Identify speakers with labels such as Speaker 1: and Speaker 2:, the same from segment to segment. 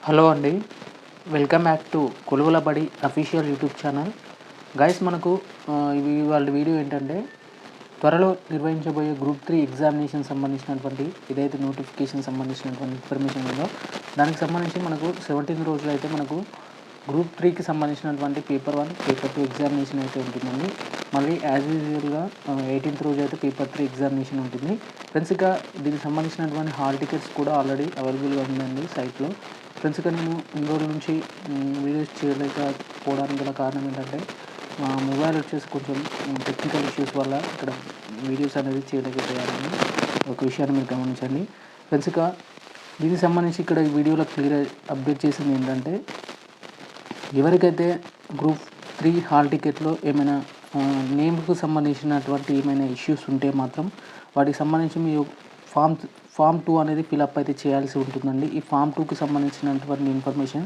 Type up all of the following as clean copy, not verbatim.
Speaker 1: Hello అండి, welcome back to కొలువుల బడి official YouTube channel. Guys మనకు వాళ్ళ వీడియో ఏంటంటే త్వరలో నిర్వహించబోయే గ్రూప్ 3 ఎగ్జామినేషన్ సంబంధించినటువంటి ఏదైతే నోటిఫికేషన్ సంబంధించినటువంటి ఇన్ఫర్మేషన్ ఉందో దానికి సంబంధించి మనకు 17 రోజులు అయితే మనకు గ్రూప్ 3కి సంబంధించినటువంటి పేపర్ 1 పేపర్ 2 ఎగ్జామినేషన్ అయితే ఉంటుందండి. మళ్ళీ యాజ్ యూజువల్గా 18th రోజు అయితే పేపర్ 3 ఎగ్జామినేషన్ ఉంటుంది. ఫ్రెండ్స్ ఇక దీనికి సంబంధించినటువంటి హాల్ టికెట్స్ కూడా ఆల్రెడీ అవైలబుల్గా ఉందండి సైట్లో. ఫ్రెండ్స్ ఇక నేను ఇన్ని రోజుల నుంచి వీడియోస్ చేయలేకపోవడానికి గల కారణం ఏంటంటే మొబైల్ వచ్చేసి కొంచెం టెక్నికల్ ఇష్యూస్ వల్ల ఇక్కడ వీడియోస్ అనేది చేయలేకపోయాలని ఒక విషయాన్ని మీరు గమనించండి. ఫ్రెండ్స్ ఇక దీనికి సంబంధించి ఇక్కడ ఈ వీడియోలో క్లియర్ అప్డేట్ చేసింది ఏంటంటే ఎవరికైతే గ్రూప్ 3 హాల్ టికెట్లో ఏమైనా నేమ్కు సంబంధించినటువంటి ఏమైనా ఇష్యూస్ ఉంటే మాత్రం వాటికి సంబంధించి మీ ఫామ్ 2 అనేది ఫిలప్ అయితే చేయాల్సి ఉంటుందండి. ఈ ఫామ్ 2కి సంబంధించినటువంటి ఇన్ఫర్మేషన్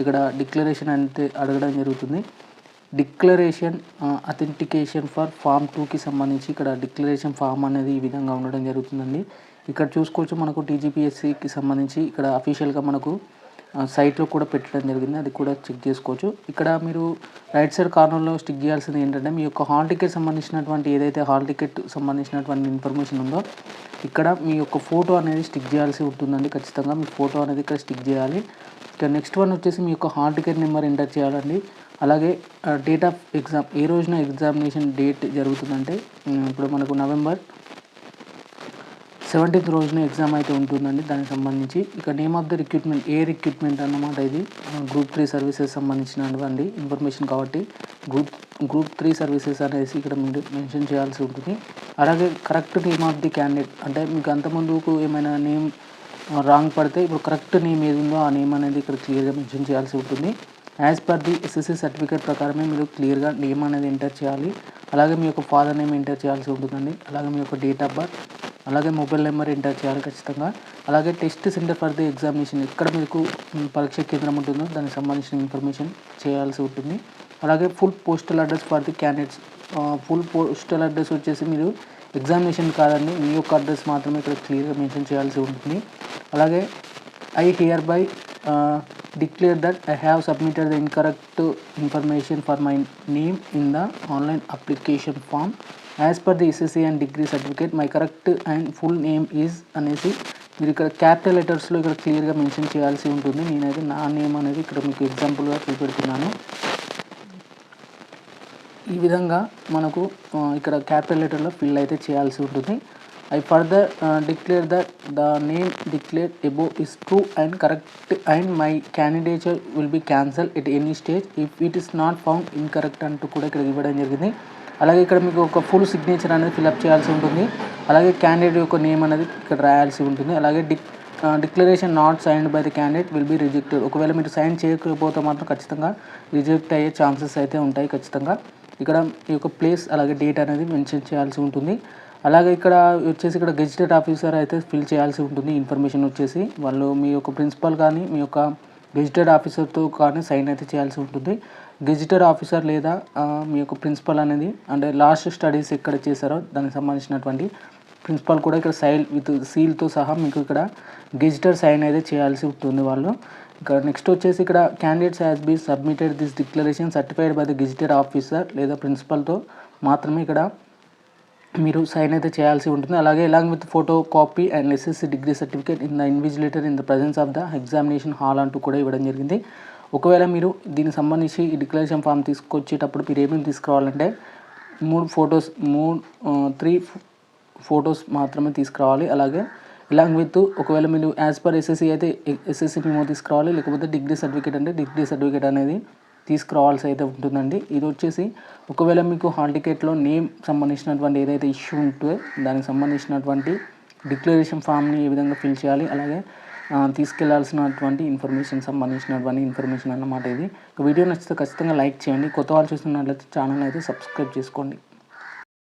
Speaker 1: ఇక్కడ డిక్లరేషన్ అంటే అడగడం జరుగుతుంది. డిక్లరేషన్ అథెంటికేషన్ ఫర్ ఫామ్ 2కి సంబంధించి ఇక్కడ డిక్లరేషన్ ఫామ్ అనేది ఈ విధంగా ఉండడం జరుగుతుందండి. ఇక్కడ చూసుకోవచ్చు మనకు టీజీపీఎస్సీకి సంబంధించి ఇక్కడ అఫీషియల్గా మనకు సైట్లో కూడా పెట్టడం జరిగింది, అది కూడా చెక్ చేసుకోవచ్చు. ఇక్కడ మీరు రైట్ సైడ్ కార్నర్లో స్టిక్ చేయాల్సింది ఏంటంటే మీ యొక్క హాల్ టికెట్ సంబంధించినటువంటి ఏదైతే హాల్ టికెట్ సంబంధించినటువంటి ఇన్ఫర్మేషన్ ఉందో ఇక్కడ మీ యొక్క ఫోటో అనేది స్టిక్ చేయాల్సి ఉంటుందండి. ఖచ్చితంగా మీ ఫోటో అనేది ఇక్కడ స్టిక్ చేయాలి. ఇక నెక్స్ట్ వన్ వచ్చేసి మీ యొక్క హాల్ టికెట్ నెంబర్ ఎంటర్ చేయాలండి. అలాగే డేట్ ఆఫ్ ఎగ్జామ్, ఏ రోజున ఎగ్జామినేషన్ డేట్ జరుగుతుందంటే ఇప్పుడు మనకు నవంబర్ 17th రోజున ఎగ్జామ్ అయితే ఉంటుందండి. దానికి సంబంధించి ఇక name of the recruitment, A recruitment అన్నమాట ఇది గ్రూప్ 3 సర్వీసెస్ సంబంధించినటువంటి ఇన్ఫర్మేషన్ కాబట్టి గ్రూప్ 3 సర్వీసెస్ అనేసి ఇక్కడ మీరు మెన్షన్ చేయాల్సి ఉంటుంది. అలాగే correct name of the candidate, అంటే మీకు అంతకుముందుకు ఏమైనా నేమ్ రాంగ్ పడితే ఇప్పుడు కరెక్ట్ నేమ్ ఏది ఉందో ఆ నేమ్ అనేది ఇక్కడ క్లియర్గా మెన్షన్ చేయాల్సి ఉంటుంది. As per the SSC certificate ప్రకారమే మీరు క్లియర్గా నేమ్ అనేది ఎంటర్ చేయాలి. అలాగే మీ యొక్క ఫాదర్ నేమ్ ఎంటర్ చేయాల్సి ఉంటుందండి. అలాగే మీ యొక్క డేట్ ఆఫ్ బర్త్, అలాగే మొబైల్ నెంబర్ ఎంటర్ చేయాలి ఖచ్చితంగా. అలాగే test centre for the examination, ఎక్కడ మీకు పరీక్ష కేంద్రం ఉంటుందో దానికి సంబంధించిన ఇన్ఫర్మేషన్ చేయాల్సి ఉంటుంది. అలాగే full postal address for the candidates, full postal address వచ్చేసి మీరు ఎగ్జామినేషన్ కాదండి, మీ యొక్క అడ్రస్ మాత్రమే ఇక్కడ క్లియర్గా మెన్షన్ చేయాల్సి ఉంటుంది. అలాగే I here by declare that I have submitted the incorrect information for my name in the online application form as per the SSC and degree certificate. My correct and full name is అనేసి మీరు ఇక్కడ capital లెటర్స్లో ఇక్కడ క్లియర్గా mention చేయాల్సి ఉంటుంది. నేనైతే నా name అనేది ఇక్కడ మీకు ఎగ్జాంపుల్గా చూపెడుతున్నాను. ఈ విధంగా మనకు ఇక్కడ క్యాపిటల్ లెటర్లో ఫిల్ అయితే చేయాల్సి ఉంటుంది. I further declare that the name declared above is true and correct and my candidature will be cancelled at any stage if it is not found incorrect అంటూ కూడా ఇక్కడ ఇవ్వడం జరిగింది. అలాగే ఇక్కడ మీకు ఒక ఫుల్ సిగ్నేచర్ అనేది ఫిల్అప్ చేయాల్సి ఉంటుంది. అలాగే క్యాండిడేట్ యొక్క నేమ్ అనేది ఇక్కడ రాయాల్సి ఉంటుంది. అలాగే declaration not signed by the candidate will be rejected, ఒకవేళ మీరు సైన్ చేయకపోతే మాత్రం ఖచ్చితంగా రిజెక్ట్ అయ్యే ఛాన్సెస్ అయితే ఉంటాయి ఖచ్చితంగా. ఇక్కడ ఈ యొక్క ప్లేస్ అలాగే డేట్ అనేది మెన్షన్ చేయాల్సి ఉంటుంది. అలాగే ఇక్కడ వచ్చేసి ఇక్కడ గెజిటెడ్ ఆఫీసర్ అయితే ఫిల్ చేయాల్సి ఉంటుంది. ఇన్ఫర్మేషన్ వచ్చేసి వాళ్ళు మీ యొక్క ప్రిన్సిపల్ కానీ మీ యొక్క గెజిటెడ్ ఆఫీసర్తో కానీ సైన్ అయితే చేయాల్సి ఉంటుంది. గెజిటెడ్ ఆఫీసర్ లేదా మీ యొక్క ప్రిన్సిపల్ అనేది అంటే లాస్ట్ స్టడీస్ ఎక్కడ చేశారో దానికి సంబంధించినటువంటి ప్రిన్సిపల్ కూడా ఇక్కడ సైన్ విత్ సీల్తో సహా మీకు ఇక్కడ గెజిటెడ్ సైన్ అయితే చేయాల్సి ఉంటుంది వాళ్ళు. ఇక్కడ నెక్స్ట్ వచ్చేసి ఇక్కడ candidates has been submitted this declaration certified by the gazetted officer లేదా ప్రిన్సిపల్తో మాత్రమే ఇక్కడ మీరు సైన్ అయితే చేయాల్సి ఉంటుంది. అలాగే along with photo copy and SSC degree certificate in the invigilator in the presence of the examination hall అంటూ కూడా ఇవ్వడం జరిగింది. ఒకవేళ మీరు దీనికి సంబంధించి ఈ డిక్లరేషన్ ఫామ్ తీసుకొచ్చేటప్పుడు మీరు ఏమేమి తీసుకురావాలంటే 3 ఫొటోస్ మాత్రమే తీసుకురావాలి. అలాగే అలాంగ్ విత్ ఒకవేళ మీరు యాజ్ పర్ ఎస్ఎస్సి అయితే ఎస్ఎస్సి మెమో తీసుకురావాలి, లేకపోతే డిగ్రీ సర్టిఫికేట్ అంటే డిగ్రీ సర్టిఫికేట్ అనేది తీసుకురావాల్సి అయితే ఉంటుందండి. ఇది వచ్చేసి ఒకవేళ మీకు హాల్ టికెట్లో నేమ్ సంబంధించినటువంటి ఏదైతే ఇష్యూ ఉంటుందో దానికి సంబంధించినటువంటి డిక్లరేషన్ ఫామ్ని ఏ విధంగా ఫిల్ చేయాలి, అలాగే తీసుకెళ్లాల్సినటువంటి సంబంధించినటువంటి ఇన్ఫర్మేషన్ అన్నమాట ఇది. వీడియో నచ్చితే ఖచ్చితంగా లైక్ చేయండి. కొత్త వాళ్ళు చూస్తున్నట్లయితే ఛానల్ అయితే సబ్స్క్రైబ్ చేసుకోండి.